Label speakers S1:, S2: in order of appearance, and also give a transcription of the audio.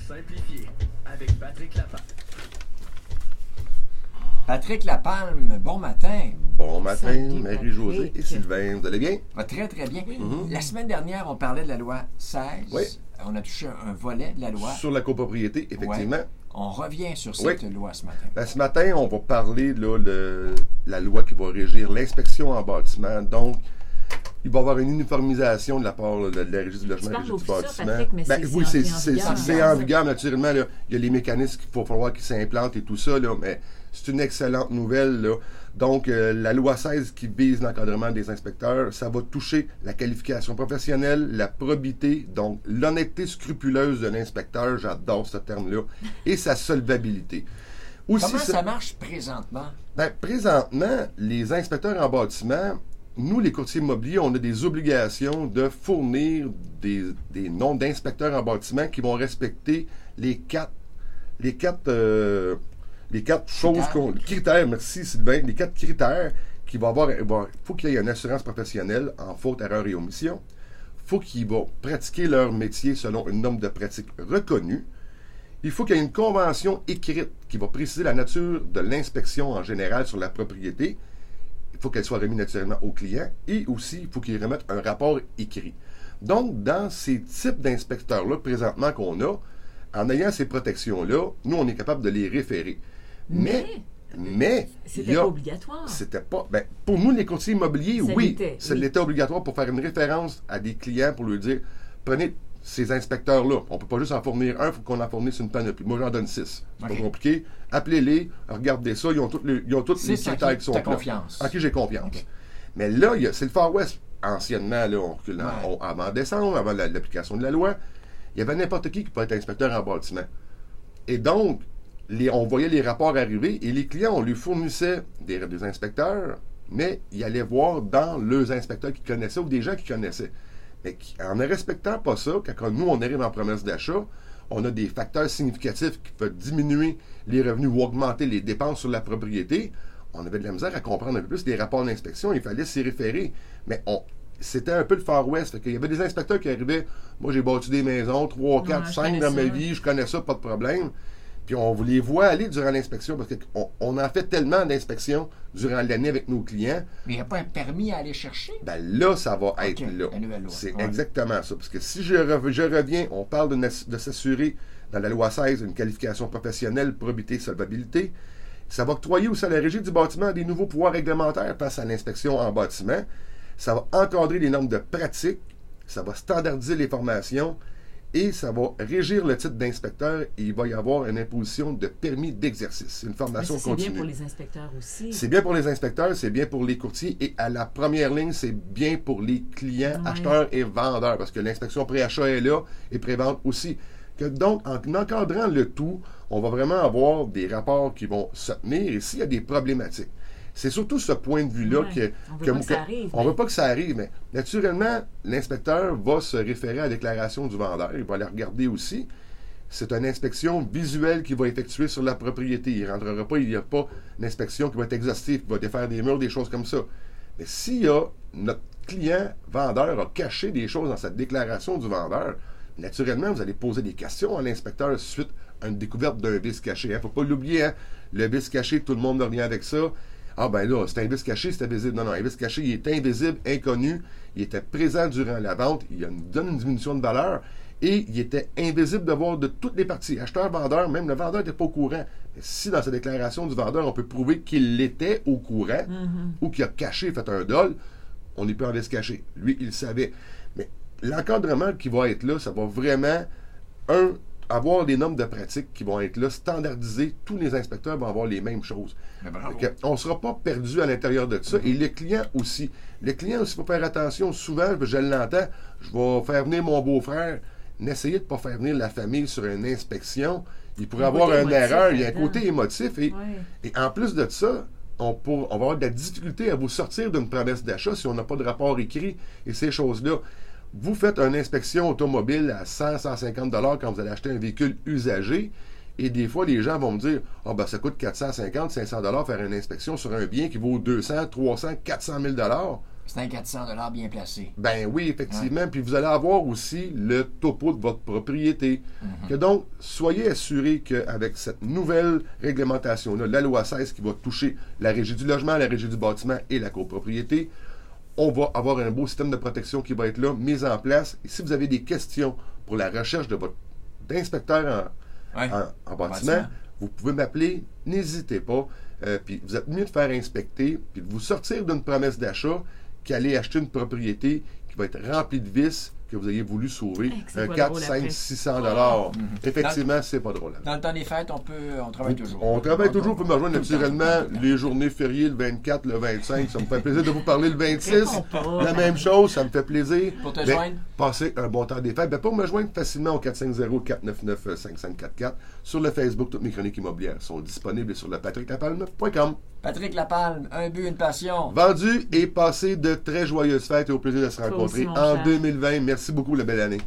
S1: simplifié avec Patrick Lapalme.
S2: Patrick Lapalme, bon matin.
S3: Bon matin,
S4: Salut,
S3: Marie-Josée
S4: Patrick.
S3: et Sylvain. Vous allez bien?
S2: Va très, très bien.
S3: Mhm.
S2: La semaine dernière, on parlait de la loi 16.
S3: Oui.
S2: On a touché un volet de la loi.
S3: Sur la copropriété, effectivement.
S2: Ouais. On revient sur cette loi ce matin.
S3: Ben, ce matin, on va parler là, de la loi qui va régir l'inspection en bâtiment. Donc, il va y avoir une uniformisation de la part là, de la Régie du logement et
S4: parles
S3: du
S4: au futur,
S3: bâtiment.
S4: Patrick, mais c'est
S3: oui,
S4: entré en
S3: c'est
S4: vigueur.
S3: c'est en vigueur, naturellement. Là, il y a les mécanismes qu'il faut falloir qu'ils s'implantent et tout ça, là, mais c'est une excellente nouvelle. Là. Donc, la loi 16 qui vise l'encadrement des inspecteurs, ça va toucher la qualification professionnelle, la probité, donc l'honnêteté scrupuleuse de l'inspecteur, j'adore ce terme-là, et sa solvabilité. Aussi,
S2: Comment ça marche présentement?
S3: Ben, présentement, les inspecteurs en bâtiment, nous, les courtiers immobiliers, on a des obligations de fournir des noms d'inspecteurs en bâtiment qui vont respecter les quatre choses critères, merci Sylvain, les 4 critères qu'il va avoir. Il faut qu'il y ait une assurance professionnelle en faute, erreur et omission. Il faut qu'ils vont pratiquer leur métier selon une norme de pratique reconnue. Il faut qu'il y ait une convention écrite qui va préciser la nature de l'inspection en général sur la propriété. Il faut qu'elle soit remise naturellement au client. Et aussi, il faut qu'il remette un rapport écrit. Donc, dans ces types d'inspecteurs-là, présentement qu'on a, en ayant ces protections-là, nous, on est capable de les référer. Mais
S4: c'était pas obligatoire.
S3: C'était pas. Ben, pour nous, les courtiers immobiliers,
S4: Ça
S3: oui,
S4: l'était,
S3: ça
S4: oui.
S3: l'était obligatoire pour faire une référence à des clients pour leur dire prenez ces inspecteurs-là. On ne peut pas juste en fournir un, il faut qu'on en fournisse une panoplie. Moi, j'en donne 6. C'est
S2: Ok.
S3: pas compliqué. Appelez-les, regardez ça, ils ont tous les
S2: C'est
S3: critères qui sont
S2: t'as
S3: là.
S2: confiance.
S3: En qui j'ai confiance.
S2: Ok.
S3: Mais là, c'est le Far West. Anciennement, là, on recule
S2: Ouais.
S3: avant décembre, avant l'application de la loi, il y avait n'importe qui peut être inspecteur en bâtiment. Et donc, on voyait les rapports arriver et les clients, on lui fournissait des inspecteurs, mais ils allaient voir dans leurs inspecteurs qu'ils connaissaient ou des gens qu'ils connaissaient. Mais en ne respectant pas ça, quand nous, on arrive en promesse d'achat, on a des facteurs significatifs qui peuvent diminuer les revenus ou augmenter les dépenses sur la propriété. On avait de la misère à comprendre un peu plus les rapports d'inspection, il fallait s'y référer. Mais c'était un peu le Far West. Fait qu'il y avait des inspecteurs qui arrivaient. Moi, j'ai bâti des maisons, 3, 4,
S4: je
S3: 5
S4: connais
S3: dans ma
S4: ça.
S3: vie, je connais ça, pas de problème. Puis on vous les voit aller durant l'inspection parce qu'on en fait tellement d'inspections durant l'année avec nos clients.
S2: Mais il n'y a pas un permis à aller chercher?
S3: Ben là, ça va être
S2: Ok,
S3: là.
S2: la nouvelle loi.
S3: C'est
S2: Ouais.
S3: exactement ça. Parce que si je reviens, on parle de s'assurer dans la loi 16 une qualification professionnelle, probité, solvabilité. Ça va octroyer aussi à la Régie du bâtiment des nouveaux pouvoirs réglementaires face à l'inspection en bâtiment. Ça va encadrer les normes de pratique. Ça va standardiser les formations. Et ça va régir le titre d'inspecteur et il va y avoir une imposition de permis d'exercice. C'est une
S4: Mais
S3: formation
S4: ça, c'est bien
S3: continue.
S4: pour les inspecteurs aussi.
S3: C'est bien pour les inspecteurs, c'est bien pour les courtiers et à la première ligne, c'est bien pour les clients,
S4: Ouais.
S3: acheteurs et vendeurs parce que l'inspection pré-achat est là et pré-vente aussi. Donc, en encadrant le tout, on va vraiment avoir des rapports qui vont se tenir et s'il y a des problématiques. C'est surtout ce point de vue-là
S4: Ouais. On veut pas que ça arrive,
S3: on
S4: mais-
S3: veut pas que ça arrive, mais naturellement, l'inspecteur va se référer à la déclaration du vendeur. Il va la regarder aussi. C'est une inspection visuelle qu'il va effectuer sur la propriété. Il ne rentrera pas, il n'y a pas d'inspection qui va être exhaustive, qui va défaire des murs, des choses comme ça. Mais s'il y a notre client vendeur a caché des choses dans cette déclaration du vendeur, naturellement, vous allez poser des questions à l'inspecteur suite à une découverte d'un vice caché. Il ne faut pas l'oublier, hein? Le vice caché, tout le monde n'a rien avec ça. Ah ben là, c'est un vice caché, c'était visible. Non, un vice caché, il est invisible, inconnu, il était présent durant la vente, il donne une diminution de valeur et il était invisible de voir de toutes les parties. Acheteur, vendeur, même le vendeur n'était pas au courant. Mais si dans sa déclaration du vendeur, on peut prouver qu'il était au courant ou qu'il a caché, fait un dol, on n'est plus en vice caché. Lui, il le savait. Mais l'encadrement qui va être là, ça va vraiment, avoir des normes de pratique qui vont être là, standardisées. Tous les inspecteurs vont avoir les mêmes choses.
S2: Mais bravo.
S3: Fait que on ne sera pas perdu à l'intérieur de ça. Et le client aussi. Le client aussi, il faut faire attention. Souvent, je l'entends, je vais faire venir mon beau-frère. N'essayez de ne pas faire venir la famille sur une inspection. Il pourrait
S4: Un
S3: avoir
S4: côté
S3: une
S4: émotif
S3: erreur. Il y a un
S4: là-dedans.
S3: côté émotif. Et en plus de ça, on va avoir de la difficulté à vous sortir d'une promesse d'achat si on n'a pas de rapport écrit et ces choses-là. Vous faites une inspection automobile à 100-150 $ quand vous allez acheter un véhicule usagé. Et des fois, les gens vont me dire « Ah, ben ça coûte 450-500 $ faire une inspection sur un bien qui vaut 200, 300, 400 000 $.
S2: C'est un 400 $ bien placé.
S3: Ben oui, effectivement. Puis vous allez avoir aussi le topo de votre propriété. Que donc, soyez assurés qu'avec cette nouvelle réglementation-là, la loi 16 qui va toucher la régie du logement, la régie du bâtiment et la copropriété, on va avoir un beau système de protection qui va être là, mis en place. Et si vous avez des questions pour la recherche d'inspecteur en bâtiment, vous pouvez m'appeler, n'hésitez pas. Puis vous êtes mieux de faire inspecter, puis de vous sortir d'une promesse d'achat qu'aller acheter une propriété qui va être remplie de vices que vous ayez voulu sauver. Un 4, 5, 600 $. Effectivement, c'est pas drôle.
S2: Dans le temps des fêtes, on travaille toujours.
S3: On travaille toujours. Vous pouvez me rejoindre naturellement les journées fériées, le 24, le 25. Ça me fait plaisir de vous parler le 26. La même chose, ça me fait plaisir.
S2: Pour te joindre?
S3: Passez un bon temps des fêtes. Pour me joindre facilement au 450-499-5544 sur le Facebook. Toutes mes chroniques immobilières sont disponibles sur le patricklapalme.com.
S2: Patrick Lapalme, un but, une passion.
S3: Vendu et passé de très joyeuses fêtes et au plaisir de se rencontrer en 2020. Merci beaucoup, la belle année.